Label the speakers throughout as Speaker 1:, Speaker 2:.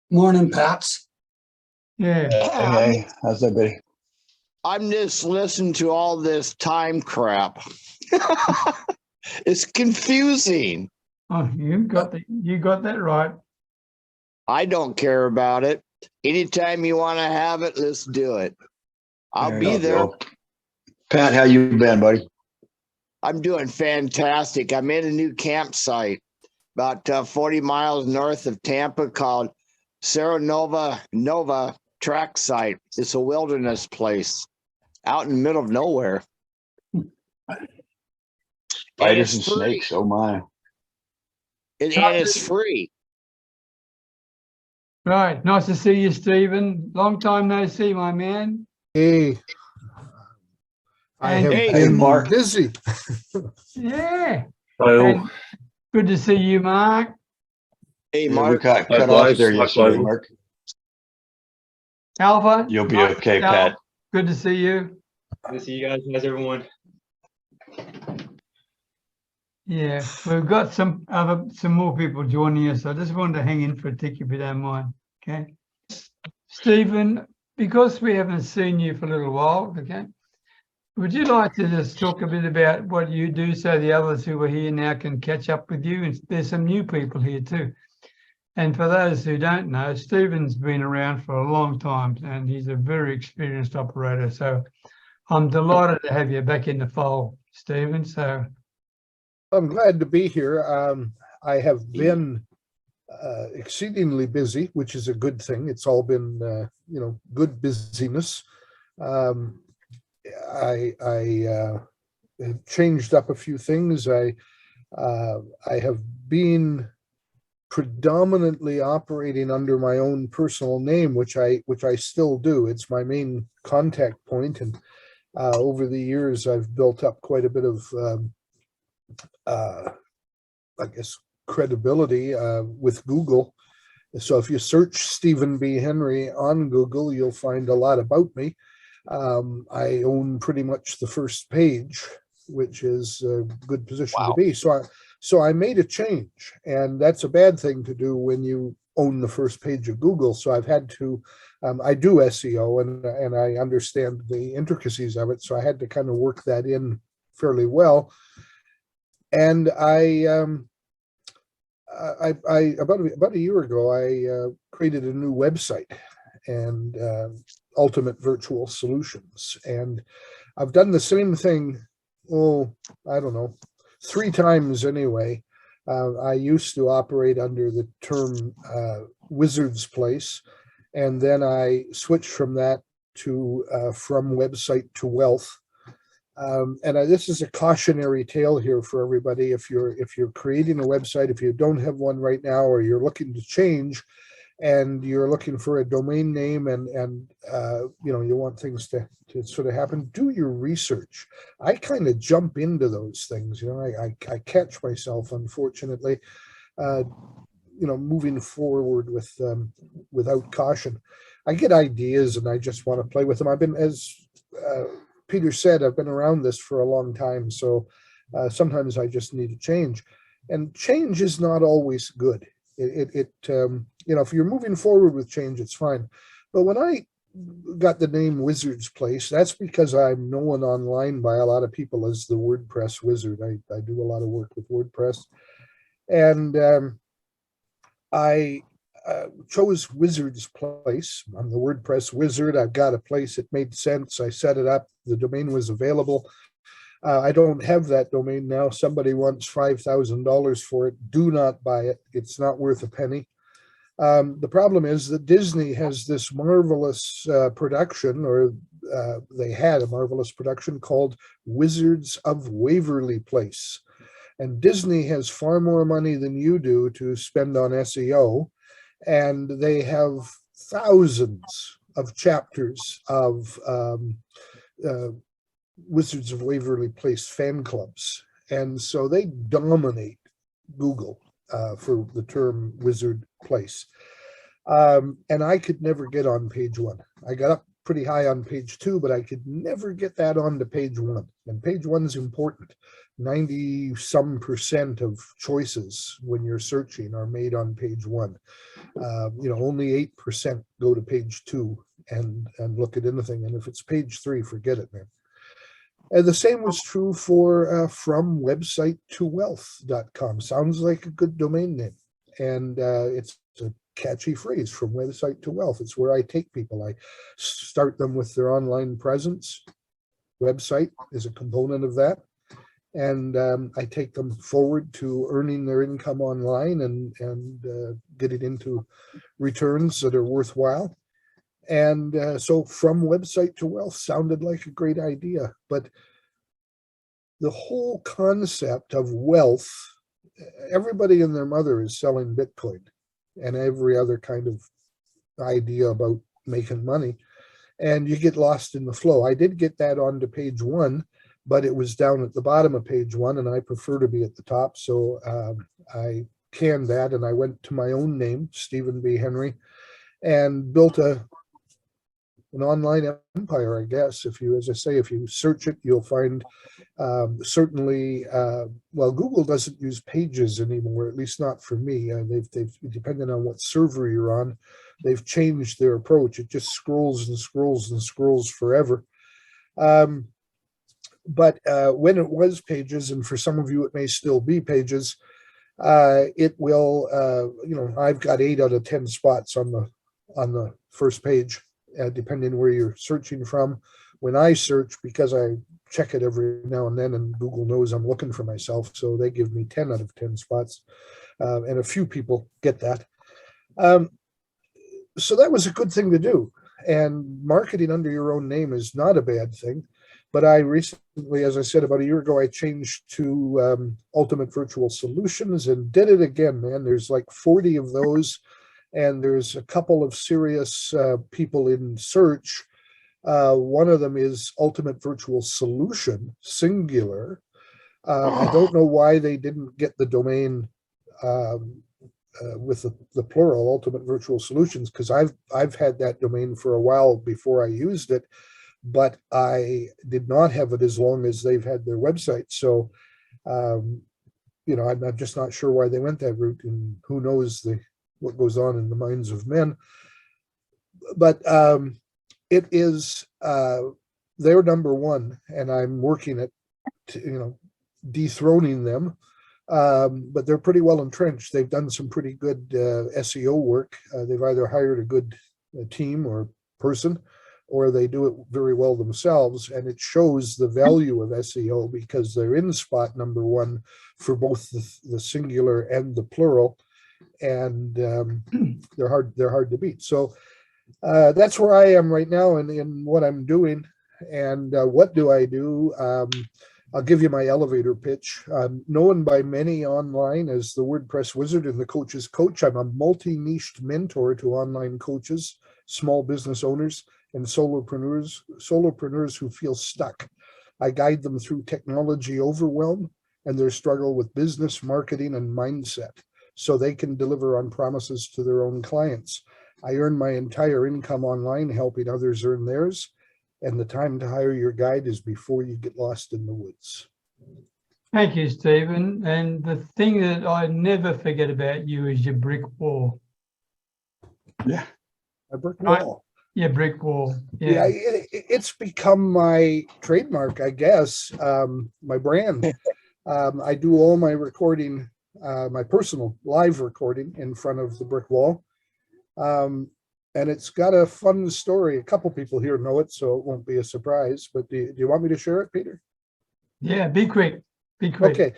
Speaker 1: Morning, Pats.
Speaker 2: Yeah.
Speaker 3: Hey, how's everybody?
Speaker 4: I'm just listening to all this time crap. It's confusing.
Speaker 2: Oh, you got that right.
Speaker 4: I don't care about it. Anytime you want to have it, let's do it. I'll be there.
Speaker 3: Go. Pat, how you been, buddy?
Speaker 4: I'm doing fantastic. I'm in a new campsite about 40 miles north of Tampa called Cerro Nova Track Site. It's a wilderness place out in the middle of nowhere.
Speaker 3: Spiders and snakes, oh my.
Speaker 4: And it's free.
Speaker 2: Right. Nice to see you, Stephen. Long time no see, my man.
Speaker 5: Hey, I have
Speaker 4: Hey,
Speaker 5: been
Speaker 3: Mark.
Speaker 5: busy.
Speaker 2: Yeah.
Speaker 6: Hello.
Speaker 2: And good to see you, Mark.
Speaker 4: Hey,
Speaker 3: We
Speaker 4: Mark.
Speaker 3: got cut
Speaker 6: Likewise,
Speaker 3: off there yesterday,
Speaker 6: likewise.
Speaker 3: Mark.
Speaker 2: Alpha.
Speaker 3: You'll be okay,
Speaker 2: Al,
Speaker 3: Pat.
Speaker 2: good to see you.
Speaker 6: Good to see you guys. How's everyone?
Speaker 2: Yeah, we've got some more people joining us. I just wanted to hang in for a tick if you don't mind. Okay. Stephen, because we haven't seen you for a little while, okay, would you like to just talk a bit about what you do so the others who are here now can catch up with you? And there's some new people here too. And for those who don't know, Stephen's been around for a long time and he's a very experienced operator. So I'm delighted to have you back in the fold, Stephen. So
Speaker 5: I'm glad to be here. I have been exceedingly busy, which is a good thing. It's all been, good busyness. I have changed up a few things. I have been predominantly operating under my own personal name, which I still do. It's my main contact point, and over the years I've built up quite a bit of I guess credibility with Google. So if you search Stephen B. Henry on Google, you'll find a lot about me. I own pretty much the first page, which is a good position to be. So I made a change, and that's a bad thing to do when you own the first page of Google. So I've had to, I do SEO and I understand the intricacies of it. So I had to kind of work that in fairly well. And about a year ago, I created a new website and Ultimate Virtual Solutions. And I've done the same thing, I don't know, 3 times anyway. I used to operate under the term Wizard's Place, and then I switched from that to from website to wealth. This is a cautionary tale here for everybody. If you're creating a website, if you don't have one right now, or you're looking to change, and you're looking for a domain name, and you want things to sort of happen, do your research. I kind of jump into those things. I catch myself, unfortunately, moving forward with without caution. I get ideas and I just want to play with them. I've been, as Peter said, I've been around this for a long time. So sometimes I just need to change, and change is not always good. If you're moving forward with change, it's fine. But when I got the name Wizard's Place, that's because I'm known online by a lot of people as the WordPress wizard. I do a lot of work with WordPress, and I chose Wizard's Place. I'm the WordPress wizard. I've got a place. It made sense. I set it up. The domain was available. I don't have that domain now. Somebody wants $5,000 for it. Do not buy it. It's not worth a penny. The problem is that Disney has this marvelous production, or they had a marvelous production called Wizards of Waverly Place. And Disney has far more money than you do to spend on SEO. And they have thousands of chapters of Wizards of Waverly Place fan clubs. And so they dominate Google for the term Wizard Place. And I could never get on page 1. I got up pretty high on page 2, but I could never get that onto page 1. And page 1 is important. 90% of choices when you're searching are made on page 1. Only 8% go to page 2 and look at anything. And if it's page 3, forget it, man. And the same was true for from website to wealth.com. Sounds like a good domain name. And it's a catchy phrase, from website to wealth. It's where I take people. I start them with their online presence. Website is a component of that. And I take them forward to earning their income online and getting into returns that are worthwhile. And so from website to wealth sounded like a great idea, but the whole concept of wealth, everybody and their mother is selling Bitcoin and every other kind of idea about making money, and you get lost in the flow. I did get that onto page 1, but it was down at the bottom of page 1, and I prefer to be at the top. So I canned that, and I went to my own name, Stephen B. Henry, and built an online empire, I guess. If you, as I say, if you search it, you'll find certainly, well, Google doesn't use pages anymore, at least not for me. They've depending on what server you're on, they've changed their approach. It just scrolls and scrolls and scrolls forever. But when it was pages, and for some of you it may still be pages, it will, I've got 8 out of 10 spots on the first page, depending where you're searching from. When I search, because I check it every now and then, and Google knows I'm looking for myself, so they give me 10 out of 10 spots, and a few people get that. So that was a good thing to do, and marketing under your own name is not a bad thing. But I recently, as I said, about a year ago, I changed to Ultimate Virtual Solutions and did it again, man. There's like 40 of those, and there's a couple of serious people in search. One of them is Ultimate Virtual Solution, singular. I don't know why they didn't get the domain with the plural, Ultimate Virtual Solutions, because I've had that domain for a while before I used it, but I did not have it as long as they've had their website. So, I'm just not sure why they went that route, and who knows what goes on in the minds of men. But it is their number one, and I'm working at dethroning them. But they're pretty well entrenched. They've done some pretty good SEO work. They've either hired a good team or person, or they do it very well themselves, and it shows the value of SEO because they're in spot number 1 for both the singular and the plural, and they're hard to beat. So that's where I am right now in what I'm doing. And what do I do? I'll give you my elevator pitch. I'm known by many online as the WordPress wizard and the coach's coach. I'm a multi-niched mentor to online coaches, small business owners, and solopreneurs who feel stuck. I guide them through technology overwhelm and their struggle with business, marketing, and mindset, so they can deliver on promises to their own clients. I earn my entire income online, helping others earn theirs. And the time to hire your guide is before you get lost in the woods.
Speaker 2: Thank you, Stephen. And the thing that I never forget about you is your brick wall.
Speaker 3: Yeah.
Speaker 5: A brick wall.
Speaker 2: Your brick wall.
Speaker 5: Yeah, it's become my trademark, I guess, my brand. I do all my recording, my personal live recording in front of the brick wall. And it's got a fun story. A couple people here know it, so it won't be a surprise. But do you want me to share it, Peter?
Speaker 2: Yeah, be quick. Be quick.
Speaker 5: Okay.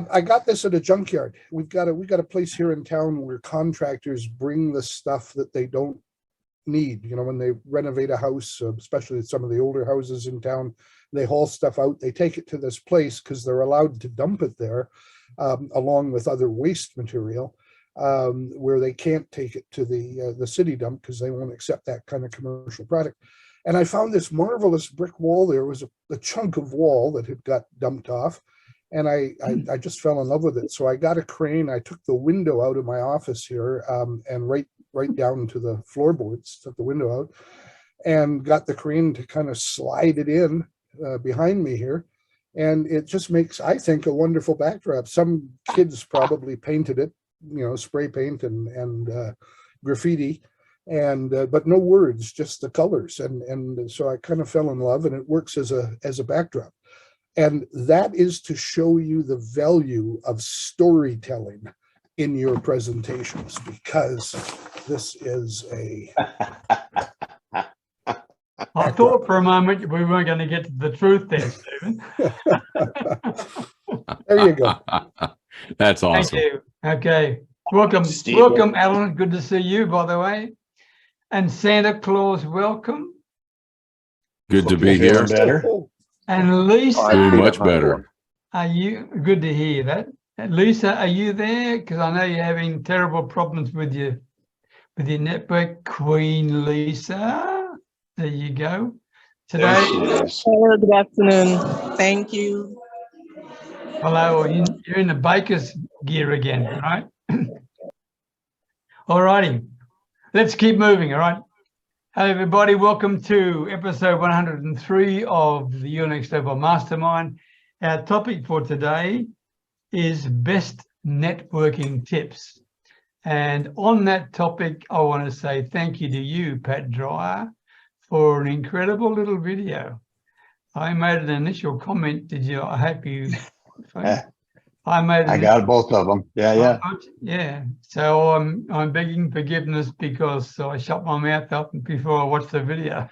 Speaker 5: I got this at a junkyard. We've got a place here in town where contractors bring the stuff that they don't need. When they renovate a house, especially some of the older houses in town, they haul stuff out. They take it to this place because they're allowed to dump it there, along with other waste material. Where they can't take it to the city dump because they won't accept that kind of commercial product. And I found this marvelous brick wall. There was a chunk of wall that had got dumped off, and I just fell in love with it. So I got a crane. I took the window out of my office here, and right down to the floorboards, took the window out, and got the crane to kind of slide it in behind me here. And it just makes, I think, a wonderful backdrop. Some kids probably painted it, spray paint and graffiti, and but no words, just the colors. And so I kind of fell in love, and it works as a backdrop. And that is to show you the value of storytelling in your presentations, because this is a
Speaker 2: I thought for a moment we weren't going to get to the truth there, Stephen.
Speaker 5: there you go.
Speaker 3: That's
Speaker 2: Thank
Speaker 3: awesome.
Speaker 2: you. Okay. Welcome,
Speaker 4: Stephen.
Speaker 2: welcome, Alan. Good to see you, by the way. And Santa Claus, welcome.
Speaker 3: Good to
Speaker 1: Hope
Speaker 3: be
Speaker 1: you're feeling
Speaker 3: here.
Speaker 1: better.
Speaker 2: And Lisa,
Speaker 3: Doing
Speaker 1: I
Speaker 3: much
Speaker 1: got my
Speaker 3: better.
Speaker 1: one.
Speaker 2: are you? Good to hear that. And Lisa, are you there? Because I know you're having terrible problems with your network. Queen Lisa, there you go.
Speaker 1: There
Speaker 2: Today,
Speaker 1: she is.
Speaker 7: Hello, good afternoon. Thank you.
Speaker 2: hello, you're in the baker's gear again, right? All righty, let's keep moving, all right? Hello, everybody. Welcome to episode 103 of the Your Next Level Mastermind. Our topic for today is best networking tips. And on that topic, I want to say thank you to you, Pat Dreyer, for an incredible little video. I made an initial comment. Did you? I hope you. I made.
Speaker 1: I got both of them. Yeah.
Speaker 2: Yeah. So I'm begging forgiveness because I shut my mouth up before I watched the video.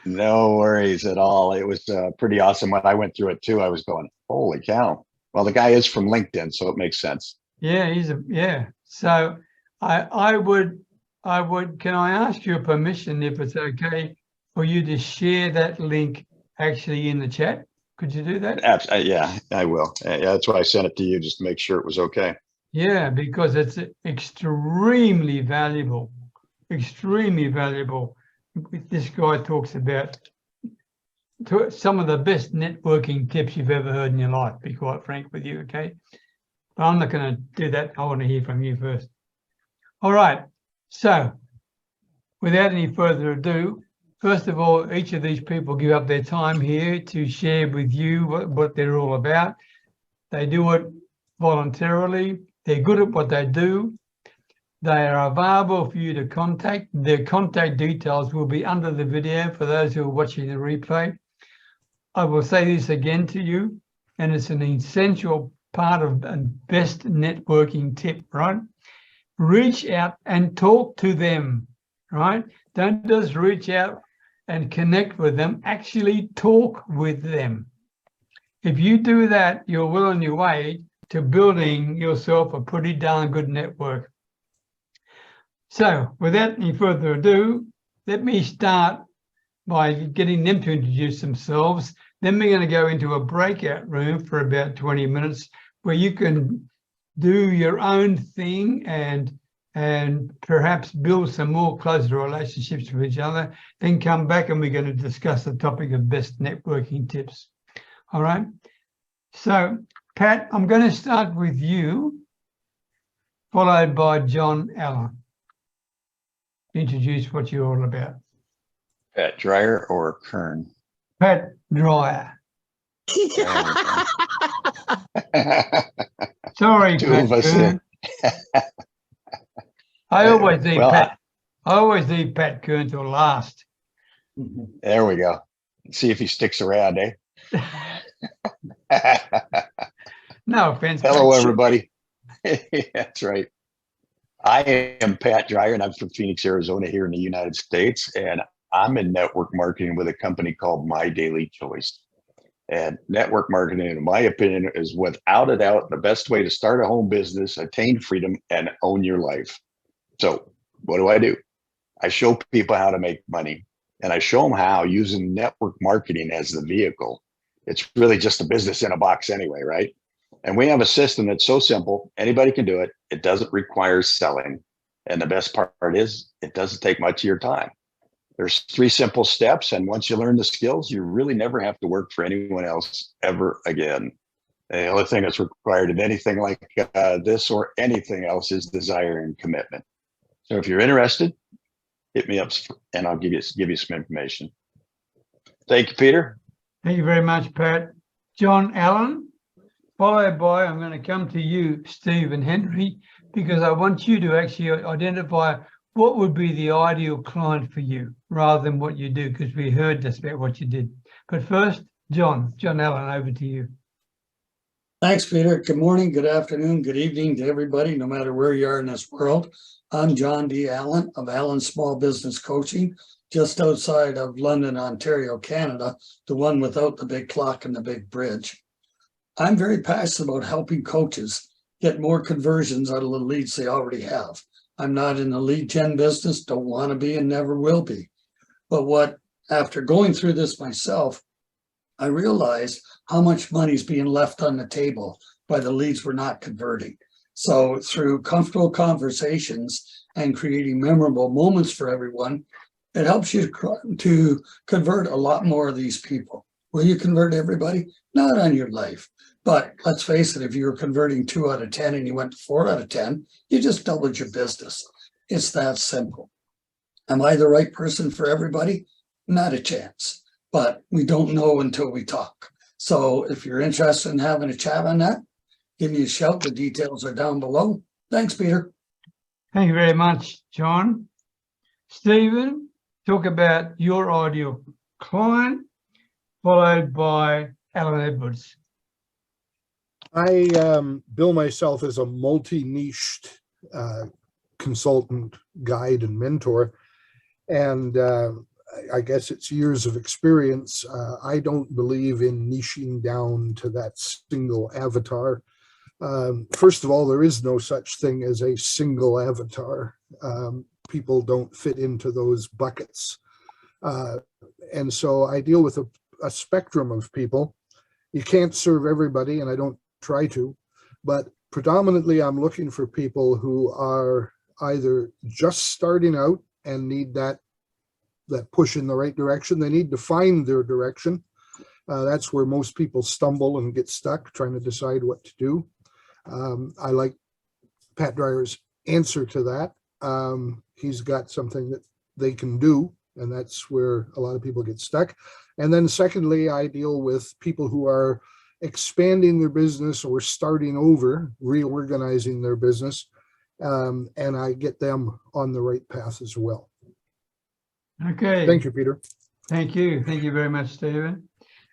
Speaker 1: No worries at all. It was pretty awesome. When I went through it too, I was going, holy cow. Well, the guy is from LinkedIn, so it makes sense.
Speaker 2: Yeah, yeah. So I would. Can I ask your permission, if it's okay, for you to share that link actually in the chat? Could you do that?
Speaker 1: Yeah, I will. Yeah, that's why I sent it to you, just to make sure it was okay.
Speaker 2: Yeah, because it's extremely valuable. Extremely valuable. This guy talks about some of the best networking tips you've ever heard in your life, to be quite frank with you, okay? But I'm not going to do that. I want to hear from you first. All right. So without any further ado, first of all, each of these people give up their time here to share with you what they're all about. They do it voluntarily. They're good at what they do. They are available for you to contact. Their contact details will be under the video for those who are watching the replay. I will say this again to you, and it's an essential part of a best networking tip, right? Reach out and talk to them, right? Don't just reach out and connect with them, actually talk with them. If you do that, you're well on your way to building yourself a pretty darn good network. So without any further ado, let me start by getting them to introduce themselves. Then we're going to go into a breakout room for about 20 minutes where you can do your own thing and perhaps build some more closer relationships with each other. Then come back and we're going to discuss the topic of best networking tips. All right. So, Pat, I'm going to start with you, followed by John Allen. Introduce what you're all about.
Speaker 1: Pat Dreyer or Kern?
Speaker 2: Pat Dreyer. Sorry,
Speaker 1: Two
Speaker 2: Pat
Speaker 1: of us
Speaker 2: Kern. I always leave
Speaker 1: Well,
Speaker 2: Pat. I always leave Pat Kern till last.
Speaker 1: There we go. See if he sticks around, eh?
Speaker 2: No offense.
Speaker 1: Hello,
Speaker 2: Pat.
Speaker 1: everybody. That's right. I am Pat Dreyer, and I'm from Phoenix, Arizona, here in the United States. And I'm in network marketing with a company called My Daily Choice. And network marketing, in my opinion, is without a doubt the best way to start a home business, attain freedom, and own your life. So what do? I show people how to make money, and I show them how using network marketing as the vehicle. It's really just a business in a box anyway, right? And we have a system that's so simple, anybody can do it. It doesn't require selling. And the best part is it doesn't take much of your time. There's 3 simple steps. And once you learn the skills, you really never have to work for anyone else ever again. The only thing that's required in anything like this or anything else is desire and commitment. So if you're interested, hit me up and I'll give you some information. Thank you, Peter.
Speaker 2: Thank you very much, Pat. John Allen, followed by, I'm going to come to you, Steve and Henry, because I want you to actually identify what would be the ideal client for you rather than what you do, because we heard just about what you did. But first, John Allen, over to you.
Speaker 8: Thanks, Peter. Good morning, good afternoon, good evening to everybody, no matter where you are in this world. I'm John D. Allen of Allen Small Business Coaching, just outside of London, Ontario, Canada, the one without the big clock and the big bridge. I'm very passionate about helping coaches get more conversions out of the leads they already have. I'm not in the lead gen business, don't want to be and never will be. But after going through this myself, I realized how much money is being left on the table by the leads we're not converting. So through comfortable conversations and creating memorable moments for everyone, it helps you to convert a lot more of these people. Will you convert everybody? Not on your life. But let's face it, if you were converting 2 out of 10 and you went to 4 out of 10, you just doubled your business. It's that simple. Am I the right person for everybody? Not a chance. But we don't know until we talk. So if you're interested in having a chat on that, give me a shout. The details are down below. Thanks, Peter.
Speaker 2: Thank you very much, John. Stephen, talk about your ideal client, followed by Alan Edwards.
Speaker 5: I bill myself as a multi-niched consultant, guide, and mentor. And I guess it's years of experience. I don't believe in niching down to that single avatar. First of all, there is no such thing as a single avatar. People don't fit into those buckets. And so I deal with a spectrum of people. You can't serve everybody, and I don't try to, but predominantly I'm looking for people who are either just starting out and need that push in the right direction. They need to find their direction. That's where most people stumble and get stuck trying to decide what to do. I like Pat Dryer's answer to that. He's got something that they can do, and that's where a lot of people get stuck. And then secondly, I deal with people who are expanding their business or starting over, reorganizing their business, and I get them on the right path as well.
Speaker 2: Okay.
Speaker 5: Thank you, Peter.
Speaker 2: Thank you. Thank you very much, Stephen.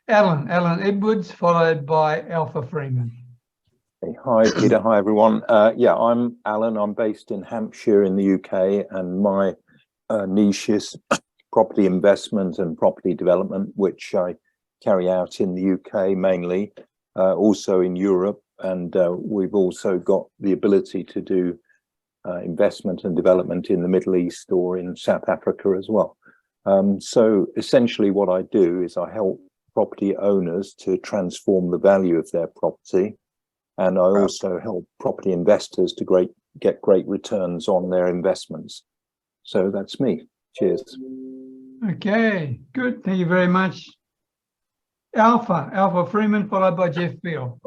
Speaker 2: Alan Edwards, followed by Alpha Freeman.
Speaker 9: Hey, hi, Peter. Hi, everyone. Yeah, I'm Alan. I'm based in Hampshire in the UK, and my niche is property investment and property development, which I carry out in the UK mainly, also in Europe. And we've also got the ability to do investment and development in the Middle East or in South Africa as well. So essentially what I do is I help property owners to transform the value of their property. And I also help property investors to get great returns on their investments. So that's me. Cheers.
Speaker 2: Okay, good. Thank you very much. Alpha Freeman, followed by Jeff Beal.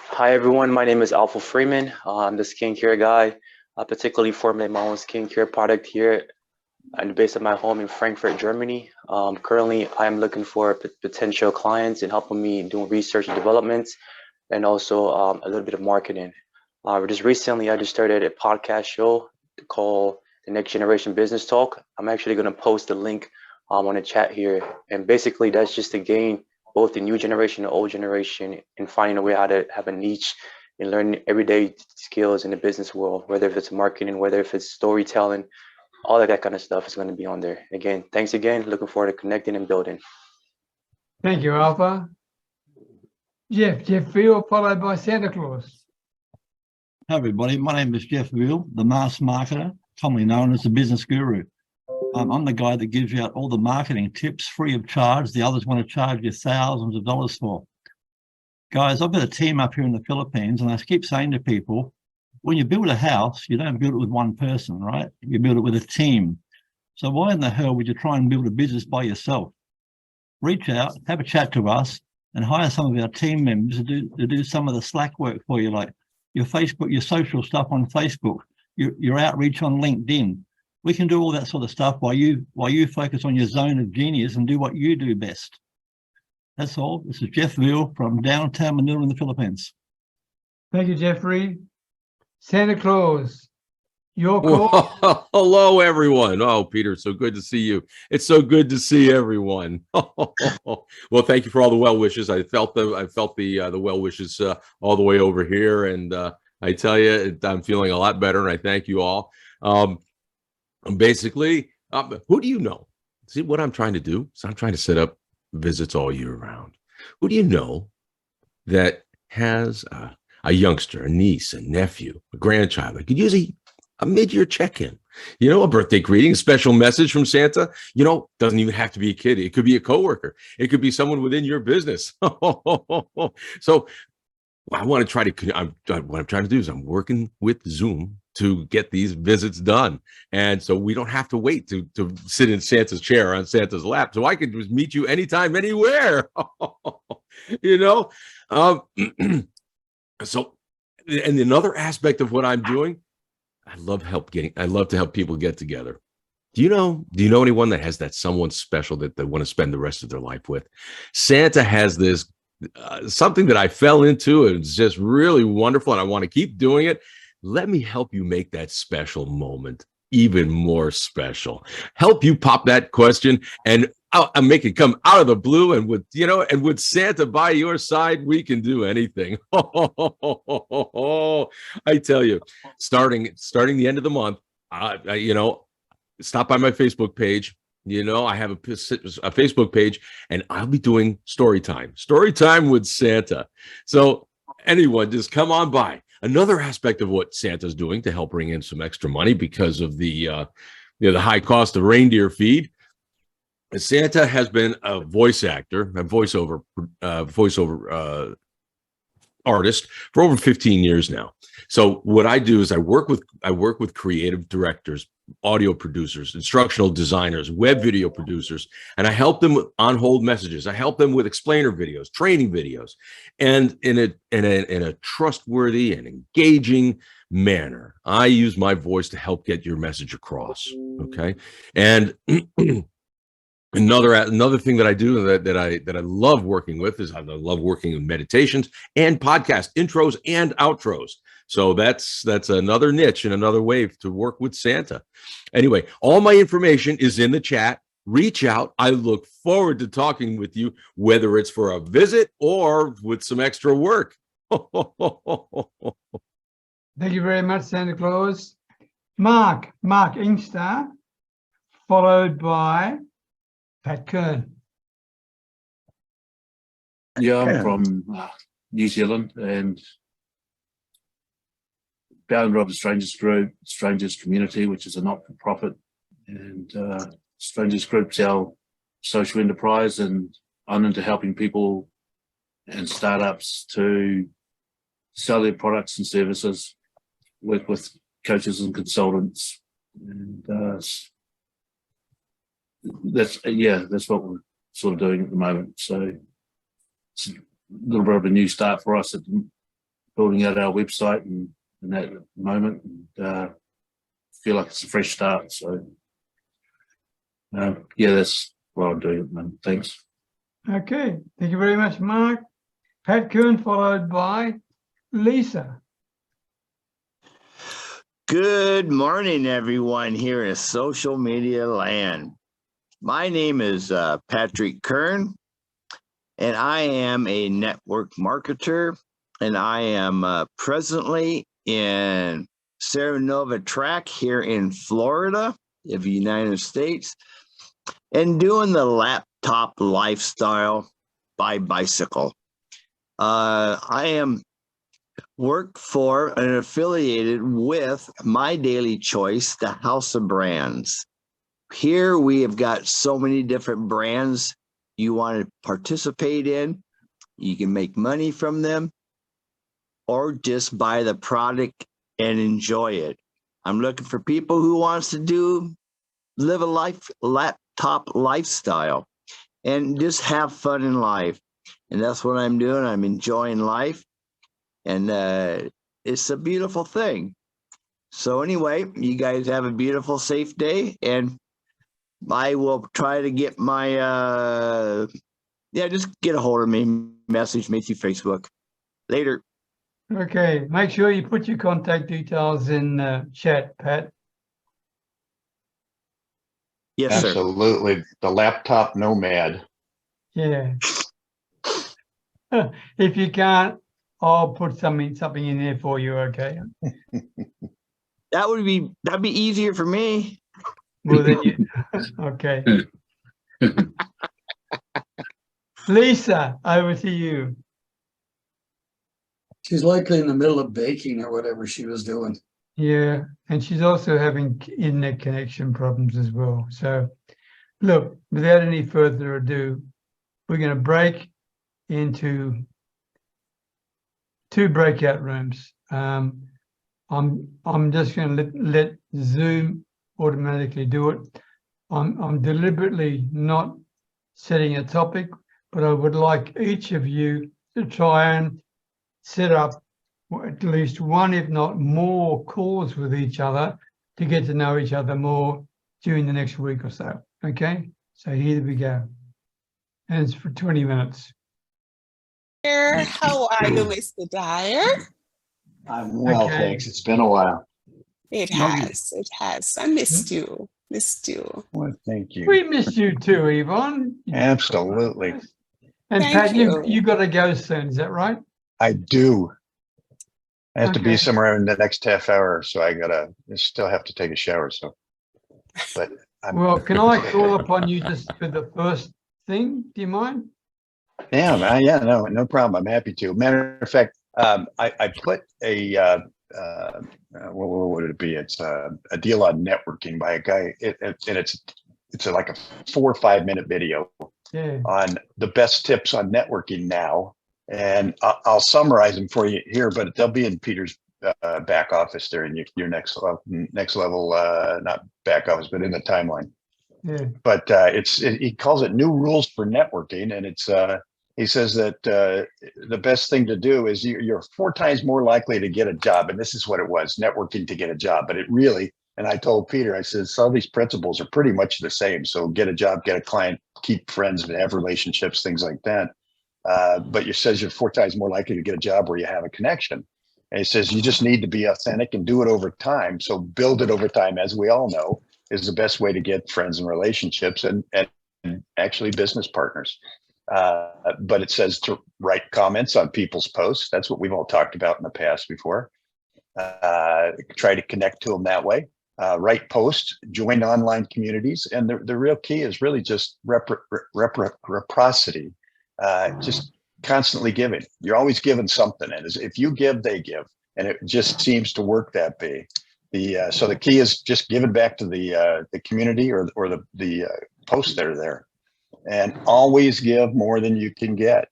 Speaker 6: Hi, everyone. My name is Alpha Freeman. I'm the skincare guy. I particularly formulate my own skincare product here at the base of my home in Frankfurt, Germany. Currently, I'm looking for potential clients and helping me doing research and development, and also a little bit of marketing. Just recently, I just started a podcast show called The Next Generation Business Talk. I'm actually going to post the link on the chat here. And basically, that's just to gain both the new generation and old generation and finding a way how to have a niche and learn everyday skills in the business world, whether if it's marketing, whether if it's storytelling, all of that kind of stuff is going to be on there. Again, thanks again. Looking forward to connecting and building.
Speaker 2: Thank you, Alpha. Jeff Beal, followed by Santa Claus.
Speaker 10: Hi, everybody. My name is Jeff Beal, the mass marketer, commonly known as the business guru. I'm the guy that gives you out all the marketing tips free of charge. The others want to charge you thousands of dollars for. Guys, I've got a team up here in the Philippines, and I keep saying to people, when you build a house, you don't build it with one person, right? You build it with a team. So why in the hell would you try and build a business by yourself? Reach out, have a chat to us, and hire some of our team members to do some of the slack work for you, like your Facebook, your social stuff on Facebook, your outreach on LinkedIn. We can do all that sort of stuff while you focus on your zone of genius and do what you do best. That's all. This is Jeff Veal from downtown Manila in the Philippines.
Speaker 2: Thank you, Jeffrey. Santa Claus, your call.
Speaker 3: Hello, everyone. Oh, Peter, so good to see you. It's so good to see everyone. Well, thank you for all the well wishes. I felt the well wishes all the way over here, and I tell you, I'm feeling a lot better, and I thank you all. Basically, who do you know? See what I'm trying to do? So I'm trying to set up visits all year round. Who do you know that has a youngster, a niece, a nephew, a grandchild that could use a mid-year check-in, a birthday greeting, a special message from Santa? Doesn't even have to be a kid. It could be a coworker. It could be someone within your business. So I want to try to, what I'm trying to do is I'm working with Zoom to get these visits done. And so we don't have to wait to sit in Santa's chair on Santa's lap. So I can just meet you anytime, anywhere, So, and another aspect of what I'm doing, I love to help people get together. Do you know anyone that has that someone special that they want to spend the rest of their life with? Santa has this something that I fell into, and it's just really wonderful, and I want to keep doing it. Let me help you make that special moment even more special. Help you pop that question and I'll make it come out of the blue. And with Santa by your side, we can do anything. I tell you, starting the end of the month, stop by my Facebook page. I have a Facebook page, and I'll be doing story time with Santa. So anyone, just come on by. Another aspect of what Santa's doing to help bring in some extra money because of the high cost of reindeer feed, Santa has been a voice actor, a voiceover artist for over 15 years now. So what I do is I work with creative directors, audio producers, instructional designers, web video producers, and I help them with on-hold messages. I help them with explainer videos, training videos, and in a trustworthy and engaging manner. I use my voice to help get your message across. Okay, and Another thing that I do that I love working with is I love working in meditations and podcast intros and outros. So that's another niche and another way to work with Santa. Anyway, all my information is in the chat. Reach out. I look forward to talking with you, whether it's for a visit or with some extra work.
Speaker 2: Thank you very much, Santa Claus. Mark Inkster, followed by Pat Kern.
Speaker 11: Yeah, I'm from New Zealand and founder of the Strangers Community, which is a not-for-profit. And Strangers Group's our social enterprise, and I'm into helping people and startups to sell their products and services, work with coaches and consultants. And that's what we're sort of doing at the moment. So it's a little bit of a new start for us at building out our website and that at the moment, and feel like it's a fresh start. So that's what I'm doing at the moment. Thanks.
Speaker 2: Okay, thank you very much, Mark. Pat Kern, followed by Lisa.
Speaker 4: Good morning, everyone here in social media land. My name is Patrick Kern, and I am a network marketer, and I am presently in Serenova Track here in Florida of the United States, and doing the laptop lifestyle by bicycle. I am work for and affiliated with My Daily Choice, the House of Brands. Here we have got so many different brands you want to participate in. You can make money from them or just buy the product and enjoy it. I'm looking for people who wants to live a laptop lifestyle and just have fun in life. And that's what I'm doing. I'm enjoying life. And it's a beautiful thing. So anyway, you guys have a beautiful, safe day, and I will try to get my just get a hold of me, message me through Facebook. Later.
Speaker 2: Okay, make sure you put your contact details in chat, Pat.
Speaker 4: Yes, sir.
Speaker 1: Absolutely. The laptop nomad.
Speaker 2: Yeah. If you can't, I'll put something in there for you, okay?
Speaker 4: That'd be easier for me.
Speaker 2: Well, then you, okay. Lisa, over to you.
Speaker 8: She's likely in the middle of baking or whatever she was doing.
Speaker 2: Yeah, and she's also having internet connection problems as well. So, look, without any further ado, we're going to break into 2 breakout rooms. I'm just going to let Zoom automatically do it. I'm deliberately not setting a topic, but I would like each of you to try and set up at least one, if not more, calls with each other to get to know each other more during the next week or so. Okay, so here we go. And it's for 20 minutes.
Speaker 7: How are you, Mr. Dyer?
Speaker 1: I'm well,
Speaker 2: Okay.
Speaker 1: thanks. It's been a while.
Speaker 7: It has. I missed you.
Speaker 1: Well, thank you.
Speaker 2: We missed you too, Yvonne.
Speaker 1: Absolutely.
Speaker 2: And
Speaker 7: Thank
Speaker 2: Pat,
Speaker 7: you.
Speaker 2: you got to go soon, is that right?
Speaker 1: I do. I have to
Speaker 2: Okay.
Speaker 1: be somewhere in the next half hour, so I still have to take a shower. So, but
Speaker 2: Well, can I call upon you just for the first thing? Do you mind?
Speaker 1: yeah, no problem. I'm happy to. Matter of fact, I put a what would it be? It's a deal on networking by a guy, and it's like a 4 or 5 minute video
Speaker 2: Yeah.
Speaker 1: on the best tips on networking now. And I'll summarize them for you here, but they'll be in Peter's back office there in your next level, not back office, but in the timeline.
Speaker 2: Yeah.
Speaker 1: But he calls it new rules for networking, and it's he says that the best thing to do is you're 4 times more likely to get a job, and this is what it was, networking to get a job. But it really, and I told Peter, I said, some of these principles are pretty much the same. So get a job, get a client, keep friends, and have relationships, things like that. But it says you're 4 times more likely to get a job where you have a connection. And he says you just need to be authentic and do it over time. So build it over time, as we all know, is the best way to get friends and relationships and actually business partners. But it says to write comments on people's posts. That's what we've all talked about in the past before. Try to connect to them that way. Write posts, join online communities. And the real key is really just reciprocity. Just constantly giving. You're always giving something, and if you give, they give, and it just seems to work that way. So the key is just giving back to the community or the posts that are there, and always give more than you can get.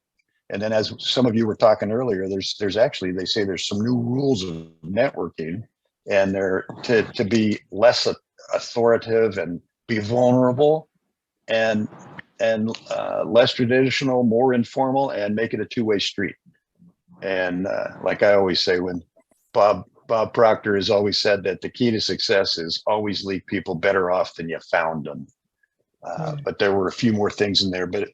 Speaker 1: And then, as some of you were talking earlier, there's actually, they say there's some new rules of networking, and they're to be less authoritative and be vulnerable, and less traditional, more informal, and make it a 2-way street. And like I always say, when Bob Proctor has always said that the key to success is always leave people better off than you found them. But there were a few more things in there. But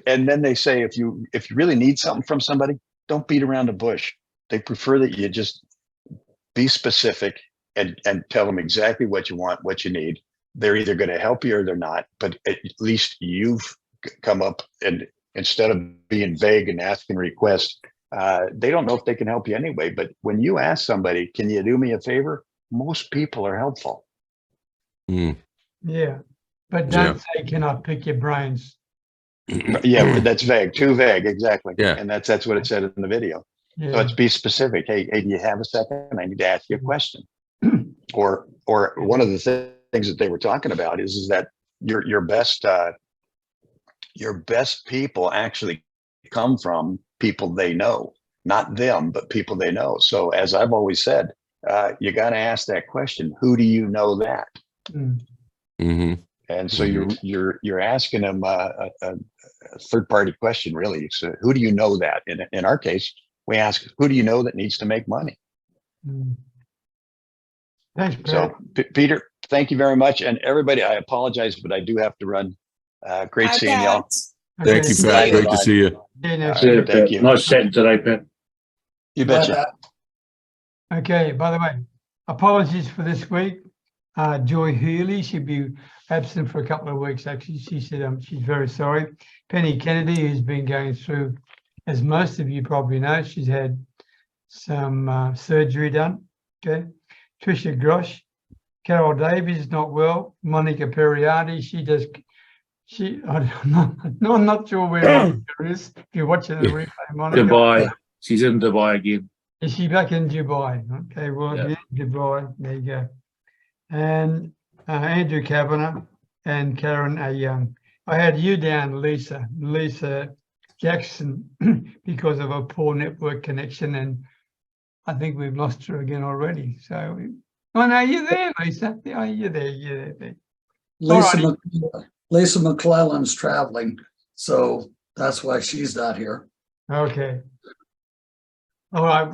Speaker 1: and then they say if you really need something from somebody, don't beat around the bush. They prefer that you just be specific and tell them exactly what you want, what you need. They're either going to help you or they're not, but at least you've come up, and instead of being vague and asking requests, they don't know if they can help you anyway. But when you ask somebody, can you do me a favor? Most people are helpful.
Speaker 2: Yeah, but don't say, can I pick your brains?
Speaker 1: Yeah, that's vague, too vague, exactly.
Speaker 3: Yeah.
Speaker 1: And that's what it said in the video.
Speaker 2: Yeah.
Speaker 1: So let's be specific. Hey, do you have a second? I need to ask you a question. Or one of the things that they were talking about is that your best people actually come from people they know, not them, but people they know. So as I've always said, you got to ask that question: who do you know that?
Speaker 3: Mm-hmm.
Speaker 1: And so you're asking them a third party question, really. So who do you know that? In our case, we ask, who do you know that needs to make money?
Speaker 2: Thanks, Pat.
Speaker 1: So, Peter, thank you very much. And everybody, I apologize, but I do have to run. Great
Speaker 7: Bye,
Speaker 1: seeing y'all.
Speaker 7: Pat.
Speaker 3: Thank you,
Speaker 7: See
Speaker 3: Pat.
Speaker 7: you.
Speaker 3: Great to see you.
Speaker 2: Yeah, no,
Speaker 1: All right,
Speaker 11: See you,
Speaker 1: thank
Speaker 11: Pat.
Speaker 1: you.
Speaker 11: Nice chatting today, Pat.
Speaker 1: You
Speaker 8: Bye,
Speaker 1: betcha.
Speaker 8: Pat.
Speaker 2: Okay, by the way, apologies for this week. Joy Healy, she'll be absent for a couple of weeks. Actually, she said she's very sorry. Penny Kennedy, who's been going through, as most of you probably know, she's had some surgery done. Okay, Tricia Grosh, Carol Davies is not well. Monica Perriardi, I'm not sure where Monica is. If you're watching the replay, Monica.
Speaker 11: Dubai. She's in Dubai again.
Speaker 2: Is she back in Dubai? Okay, well,
Speaker 11: Yeah.
Speaker 2: yeah, Dubai, there you go. And Andrew Kavanagh and Karen A. Young. I had you down, Lisa Jackson, because of a poor network connection, and I think we've lost her again already. So, oh no, you're there, Lisa. Oh, you're there.
Speaker 8: Lisa McClellan's traveling, so that's why she's not here.
Speaker 2: Okay. All right.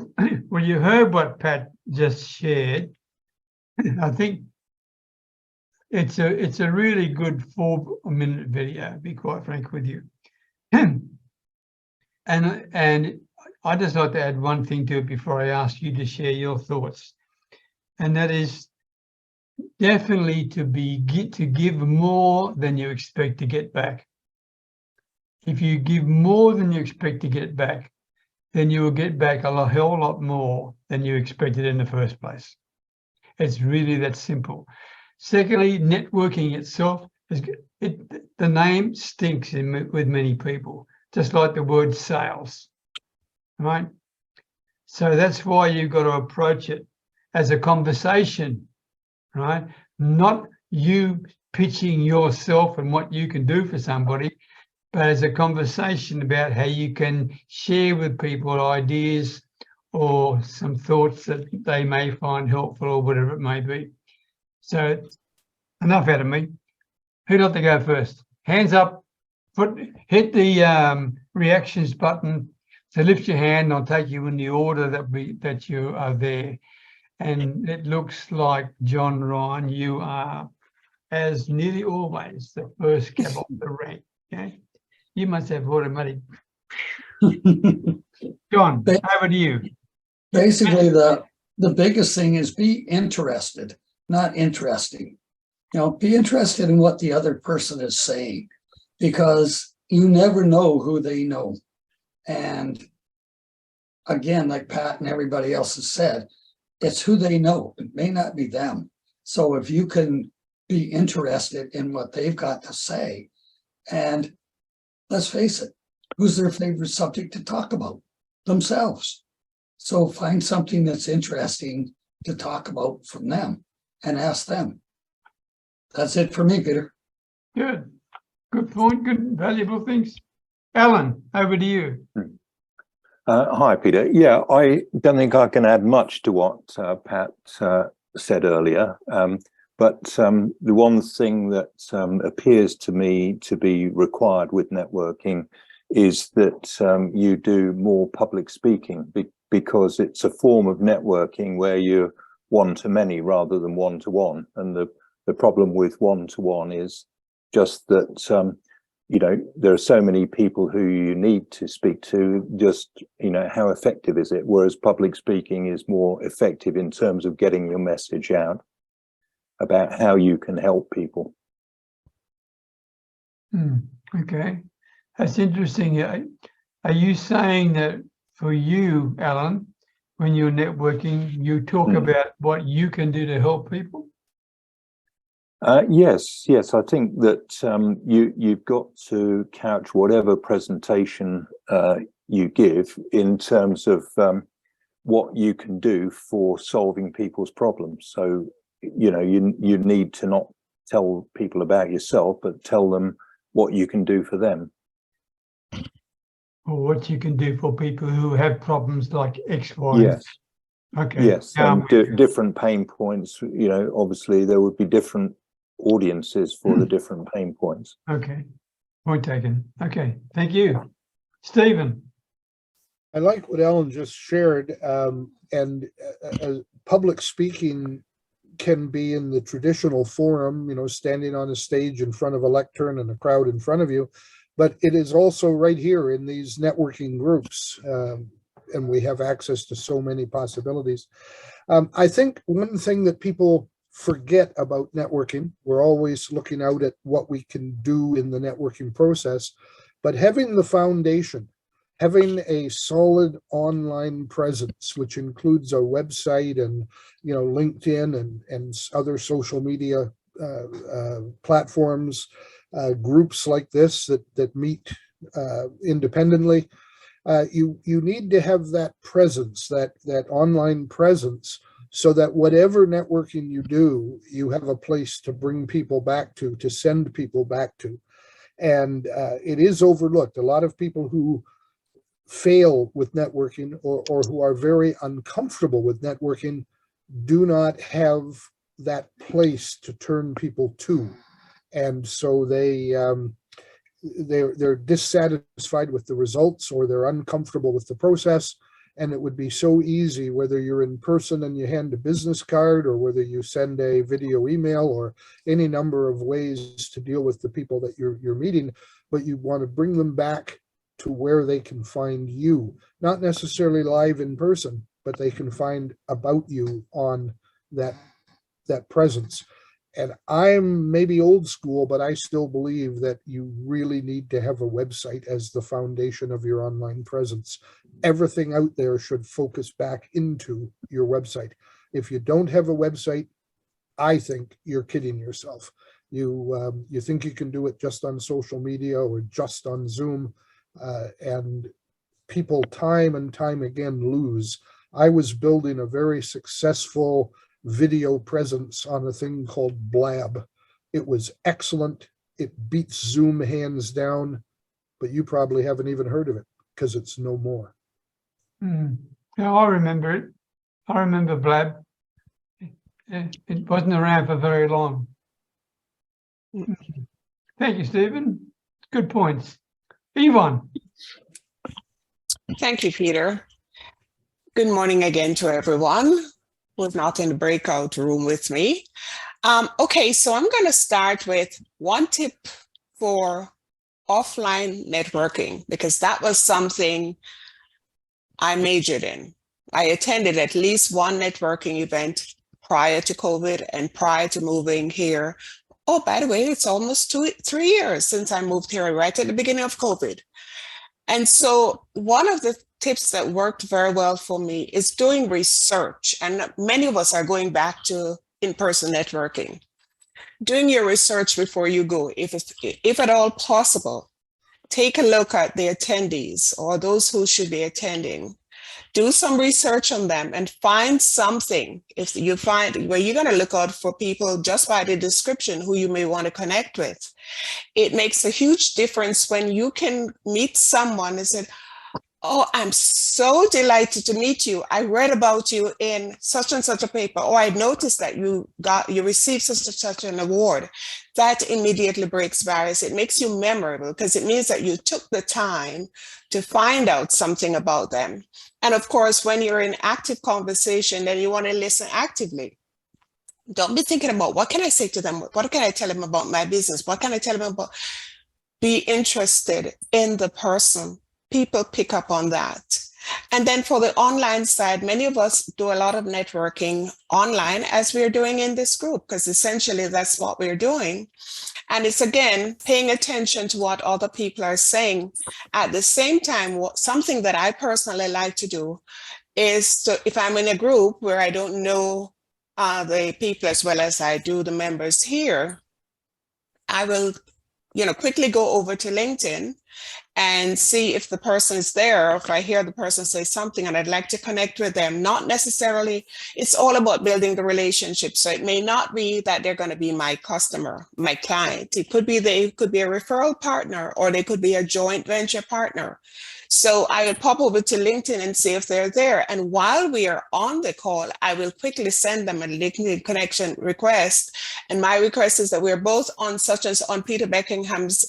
Speaker 2: Well, you heard what Pat just shared. I think it's a really good 4-minute video, to be quite frank with you. And I just like to add one thing to it before I ask you to share your thoughts, and that is definitely to give more than you expect to get back. If you give more than you expect to get back, then you will get back a hell lot more than you expected in the first place. It's really that simple. Secondly, networking itself, the name stinks with many people, just like the word sales, right? So that's why you've got to approach it as a conversation, right? Not you pitching yourself and what you can do for somebody, but as a conversation about how you can share with people ideas or some thoughts that they may find helpful or whatever it may be. So enough out of me. Who'd like to go first? Hands up, hit the reactions button. So lift your hand, I'll take you in the order that you are there. And it looks like, John Ryan, you are, as nearly always, the first cab off the rank. Okay, you must have automatic. John, over to you.
Speaker 8: Basically, the biggest thing is be interested, not interesting. Be interested in what the other person is saying, because you never know who they know. And again, like Pat and everybody else has said, it's who they know. It may not be them. So if you can be interested in what they've got to say, and let's face it, who's their favorite subject to talk about? Themselves. So find something that's interesting to talk about from them and ask them. That's it for me, Peter.
Speaker 2: Good. Good point. Good, valuable things. Alan, over to you.
Speaker 9: Hi, Peter. Yeah, I don't think I can add much to what Pat said earlier. But the one thing that appears to me to be required with networking is that you do more public speaking, because it's a form of networking where you're one-to-many rather than one-to-one. And the problem with one-to-one is just that there are so many people who you need to speak to. Just how effective is it? Whereas public speaking is more effective in terms of getting your message out about how you can help people.
Speaker 2: Okay, that's interesting. Are you saying that for you, Alan, when you're networking, you talk about what you can do to help people?
Speaker 9: Yes. I think that you've got to couch whatever presentation you give in terms of what you can do for solving people's problems. So you need to not tell people about yourself, but tell them what you can do for them.
Speaker 2: Or what you can do for people who have problems like X, Y.
Speaker 9: Yes.
Speaker 2: Okay.
Speaker 9: Yes, and different pain points. Obviously there would be different audiences for the different pain points.
Speaker 2: Okay, point taken. Okay, thank you. Stephen.
Speaker 5: I like what Ellen just shared, and public speaking can be in the traditional forum, standing on a stage in front of a lectern and a crowd in front of you, but it is also right here in these networking groups. And we have access to so many possibilities. I think one thing that people forget about networking, we're always looking out at what we can do in the networking process, but having the foundation, having a solid online presence, which includes a website and LinkedIn and other social media platforms, groups like this that meet independently. You need to have that presence, that online presence, so that whatever networking you do, you have a place to bring people back to send people back to. And it is overlooked. A lot of people who fail with networking or who are very uncomfortable with networking do not have that place to turn people to. And so they're dissatisfied with the results, or they're uncomfortable with the process. And it would be so easy, whether you're in person and you hand a business card, or whether you send a video email, or any number of ways to deal with the people that you're meeting, but you want to bring them back to where they can find you, not necessarily live in person, but they can find about you on that presence. And I'm maybe old school, but I still believe that you really need to have a website as the foundation of your online presence. Everything out there should focus back into your website. If you don't have a website, I think you're kidding yourself. You think you can do it just on social media or just on Zoom, and people time and time again lose. I was building a very successful video presence on a thing called Blab. It was excellent. It beats Zoom hands down, but you probably haven't even heard of it because it's no more.
Speaker 2: Yeah, I remember it. I remember Blab. It wasn't around for very long. Thank you, Stephen. Good points. Yvonne.
Speaker 7: Thank you, Peter. Good morning again to everyone who's not in the breakout room with me. Okay, so I'm going to start with one tip for offline networking, because that was something I majored in. I attended at least one networking event prior to COVID and prior to moving here. Oh, by the way, it's almost 3 years since I moved here, right at the beginning of COVID. And so one of the tips that worked very well for me is doing research. And many of us are going back to in-person networking. Doing your research before you go, if at all possible, take a look at the attendees or those who should be attending. Do some research on them and find something. If you find where you're going to look out for people just by the description who you may want to connect with. It makes a huge difference when you can meet someone and say, oh, I'm so delighted to meet you. I read about you in such and such a paper, or I noticed that you received such and such an award. That immediately breaks barriers. It makes you memorable because it means that you took the time to find out something about them. And of course, when you're in active conversation, then you want to listen actively. Don't be thinking about what can I say to them? What can I tell them about my business? What can I tell them about? Be interested in the person. People pick up on that. And then for the online side, many of us do a lot of networking online, as we're doing in this group, because essentially that's what we're doing. And it's, again, paying attention to what other people are saying. At the same time, something that I personally like to do is to, if I'm in a group where I don't know the people as well as I do the members here, I will, quickly go over to LinkedIn and see if the person is there, or if I hear the person say something and I'd like to connect with them. Not necessarily, it's all about building the relationship. So it may not be that they're going to be my customer, my client. It could be they could be a referral partner, or they could be a joint venture partner. So I would pop over to LinkedIn and see if they're there. And while we are on the call, I will quickly send them a LinkedIn connection request. And my request is that we're both on such as on Peter Beckengham's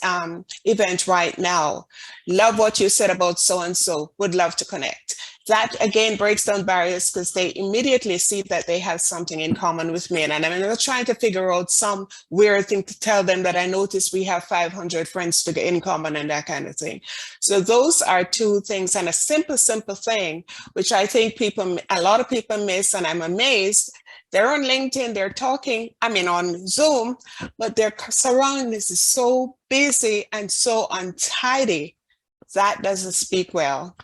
Speaker 7: event right now. Love what you said about so-and-so, would love to connect. that again breaks down barriers because they immediately see that they have something in common with me. And I'm not trying to figure out some weird thing to tell them that I noticed we have 500 friends in common and that kind of thing. So those are two things, and a simple thing, which I think a lot of people miss, and I'm amazed. They're on LinkedIn, they're talking, on Zoom, but their surroundings is so busy and so untidy. That doesn't speak well.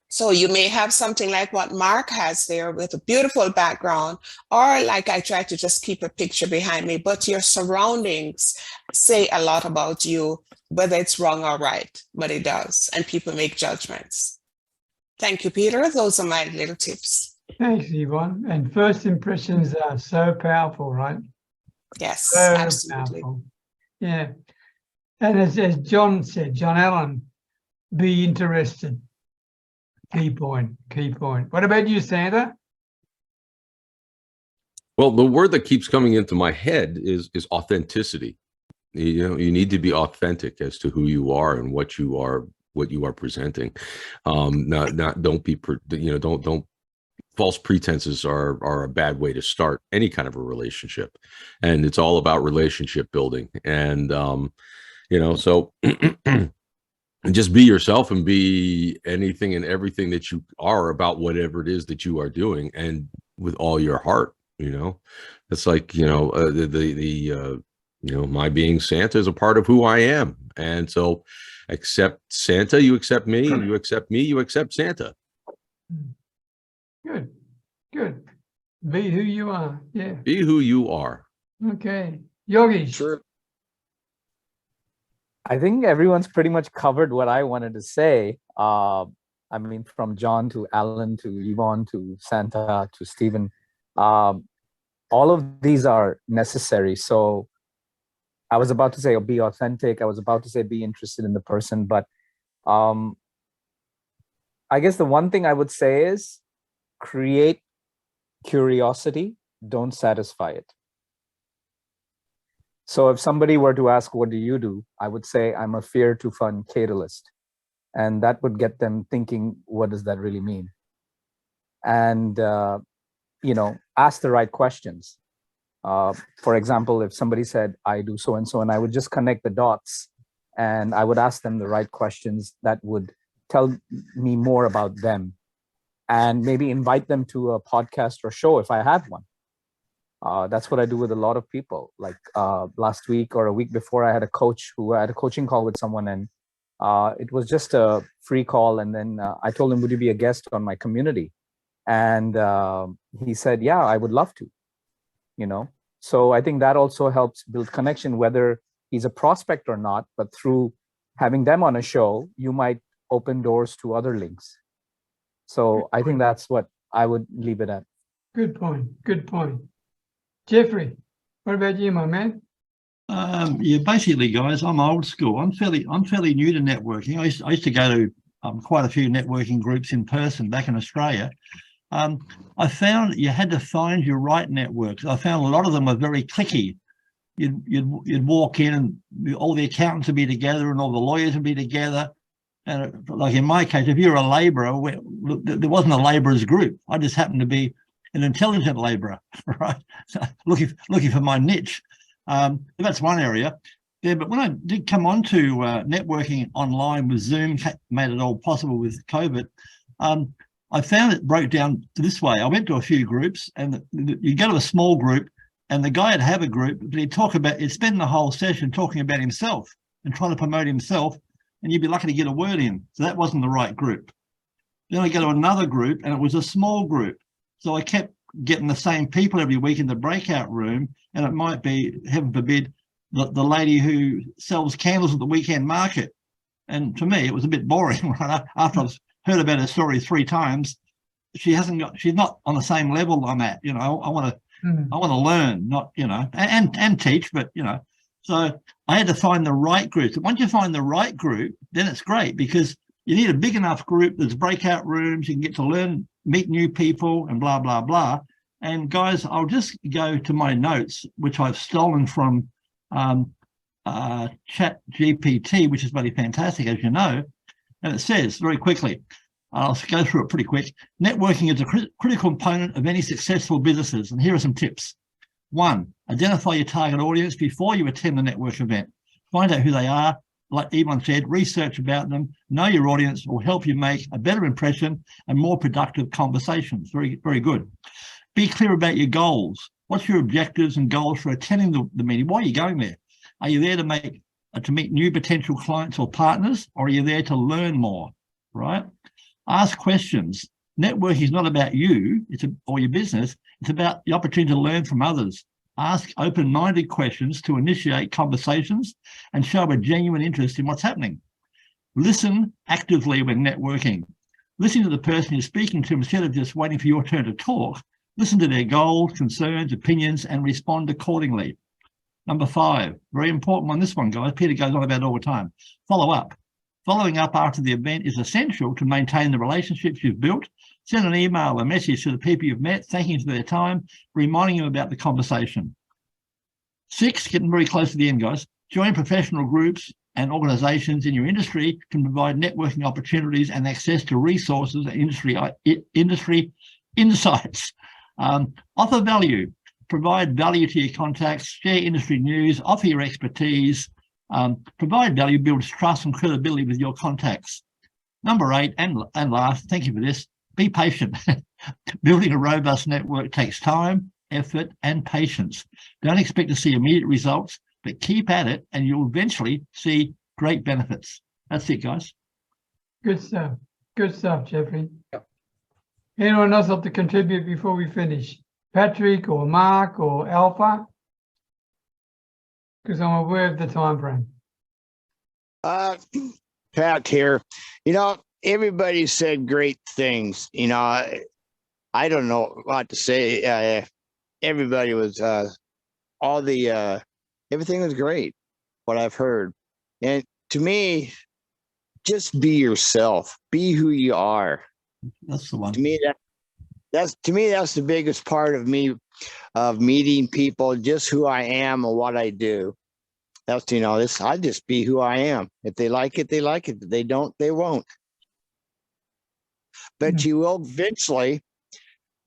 Speaker 7: So you may have something like what Mark has there with a beautiful background, or like I try to just keep a picture behind me, but your surroundings say a lot about you, whether it's wrong or right, but it does, and people make judgments. Thank you, Peter. Those are my little tips.
Speaker 2: Thanks, Yvonne. And first impressions are so powerful, right?
Speaker 7: Yes,
Speaker 2: So
Speaker 7: absolutely.
Speaker 2: powerful. Yeah. And as John said, John Allen, be interested. Key point. What about you, Santa?
Speaker 3: Well, the word that keeps coming into my head is authenticity. You need to be authentic as to who you are and what you are presenting. Don't false pretenses are a bad way to start any kind of a relationship, and it's all about relationship building. And so just be yourself and be anything and everything that you are about whatever it is that you are doing, and with all your heart. It's like my being Santa is a part of who I am, and so accept Santa. You accept me. You accept me. You accept Santa.
Speaker 2: Good. Be who you are. Yeah.
Speaker 3: Be who you are.
Speaker 2: Okay. Yogi.
Speaker 4: Sure.
Speaker 12: I think everyone's pretty much covered what I wanted to say. From John to Alan to Yvonne to Santa to Stephen, all of these are necessary. So I was about to say, be authentic. I was about to say, be interested in the person. But I guess the one thing I would say is create curiosity, don't satisfy it. So if somebody were to ask, what do you do? I would say, I'm a fear to fun catalyst. And that would get them thinking, what does that really mean? And, ask the right questions. For example, if somebody said, I do so-and-so, and I would just connect the dots and I would ask them the right questions that would tell me more about them, and maybe invite them to a podcast or show if I have one. That's what I do with a lot of people. Like last week or a week before, I had a coach who had a coaching call with someone, and it was just a free call. And then I told him, would you be a guest on my community? And he said, yeah, I would love to, So I think that also helps build connection, whether he's a prospect or not, but through having them on a show, you might open doors to other links. So I think that's what I would leave it at.
Speaker 2: Good point. Jeffrey, what about you, my man?
Speaker 10: Basically, guys, I'm old school. I'm fairly new to networking. I used to go to quite a few networking groups in person back in Australia. I found you had to find your right networks. I found a lot of them were very cliquey. You'd walk in and all the accountants would be together and all the lawyers would be together. And like in my case, if you're a labourer, there wasn't a labourers group. I just happened to be an intelligent labourer, right? So looking for my niche. That's one area. Yeah, but when I did come on to networking online with Zoom, made it all possible with COVID, I found it broke down this way. I went to a few groups, and you go to a small group, and the guy would have a group, but he'd spend the whole session talking about himself and trying to promote himself, and you'd be lucky to get a word in. So that wasn't the right group. Then I go to another group, and it was a small group. So I kept getting the same people every week in the breakout room, and it might be, heaven forbid, the lady who sells candles at the weekend market. And to me, it was a bit boring. Right? After I've heard about her story 3 times, she's not on the same level I'm at. I want to learn, not, and teach, but, so I had to find the right group. Once you find the right group, then it's great, because you need a big enough group. There's breakout rooms. You can get to learn, meet new people, and blah, blah, blah. And guys, I'll just go to my notes, which I've stolen from Chat GPT, which is really fantastic, as you know. And it says very quickly, I'll go through it pretty quick. Networking is a critical component of any successful businesses. And here are some tips. 1, identify your target audience before you attend the network event. Find out who they are. Like Yvonne said, research about them. Know your audience will help you make a better impression and more productive conversations. Very, very good. Be clear about your goals. What's your objectives and goals for attending the meeting? Why are you going there? Are you there to meet new potential clients or partners, or are you there to learn more, right? Ask questions. Networking is not about you or your business. It's about the opportunity to learn from others. Ask open-minded questions to initiate conversations and show a genuine interest in what's happening. Listen actively when networking. Listen to the person you're speaking to instead of just waiting for your turn to talk. Listen to their goals, concerns, opinions, and respond accordingly. Number 5, very important one, this one, guys. Peter goes on about it all the time. Follow up. Following up after the event is essential to maintain the relationships you've built. Send an email, a message to the people you've met, thanking them for their time, reminding them about the conversation. 6, getting very close to the end, guys. Join professional groups and organizations in your industry can provide networking opportunities and access to resources and industry insights. Offer value. Provide value to your contacts, share industry news, offer your expertise. Provide value builds trust and credibility with your contacts. Number 8, and last, thank you for this, be patient. Building a robust network takes time, effort, and patience. Don't expect to see immediate results, but keep at it and you'll eventually see great benefits. That's it, guys.
Speaker 2: Good stuff. Good stuff, Jeffrey. Yep. Anyone else have to contribute before we finish? Patrick or Mark or Alpha? Because I'm aware of the time frame.
Speaker 4: Pat here. Everybody said great things. I don't know what to say. Everybody was everything was great, what I've heard. And to me, just be yourself. Be who you are.
Speaker 10: That's the one.
Speaker 4: To me, that's the biggest part of me, of meeting people, just who I am and what I do. That's, I just be who I am. If they like it, they like it. If they don't, they won't. But you will eventually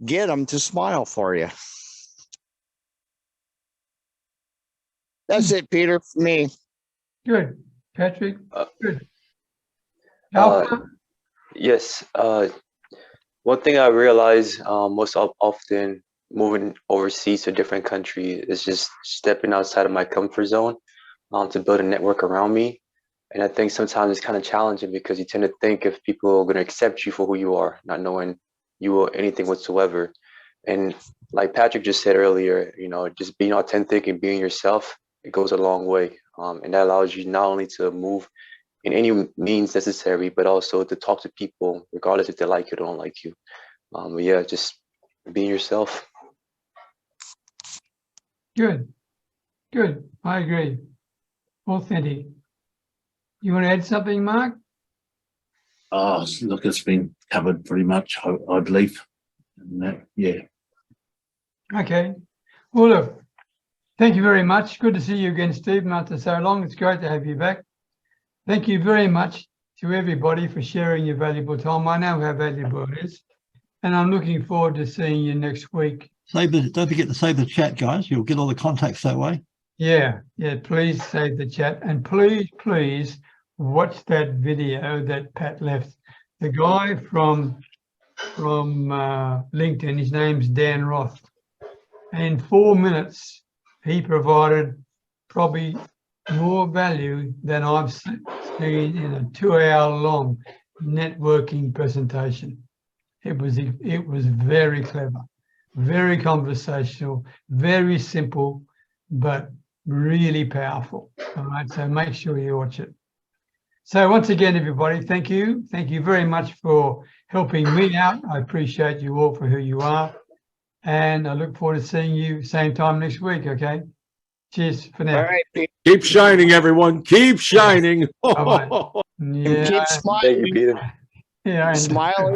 Speaker 4: get them to smile for you. That's it, Peter, for me.
Speaker 2: Good. Patrick, good. Alpha?
Speaker 6: Yes. One thing I realize most often moving overseas to a different country is just stepping outside of my comfort zone to build a network around me. And I think sometimes it's kind of challenging because you tend to think if people are going to accept you for who you are, not knowing you or anything whatsoever. And like Patrick just said earlier, just being authentic and being yourself, it goes a long way. And that allows you not only to move in any means necessary, but also to talk to people, regardless if they like you or don't like you. But yeah, just being yourself.
Speaker 2: Good. Good. I agree. Authentic. You want to add something, Mark?
Speaker 11: Oh, look, it's been covered pretty much, I believe. And yeah.
Speaker 2: Okay. Well, look, thank you very much. Good to see you again, Stephen, after so long. It's great to have you back. Thank you very much to everybody for sharing your valuable time. I know how valuable it is. And I'm looking forward to seeing you next week.
Speaker 10: Don't forget to save the chat, guys. You'll get all the contacts that way.
Speaker 2: Yeah, please save the chat. And please watch that video that Pat left. The guy from LinkedIn, his name's Dan Roth. And in 4 minutes, he provided probably more value than I've seen in a 2-hour-long networking presentation. It was very clever, very conversational, very simple, but really powerful. All right, so make sure you watch it. So once again, everybody, thank you. Thank you very much for helping me out. I appreciate you all for who you are. And I look forward to seeing you same time next week, okay? Cheers for now.
Speaker 4: All right, Peter.
Speaker 3: Keep shining, everyone. Keep shining.
Speaker 2: Bye-bye. Yeah.
Speaker 4: Keep smiling.
Speaker 6: Thank you, Peter.
Speaker 2: Yeah.
Speaker 4: Smile.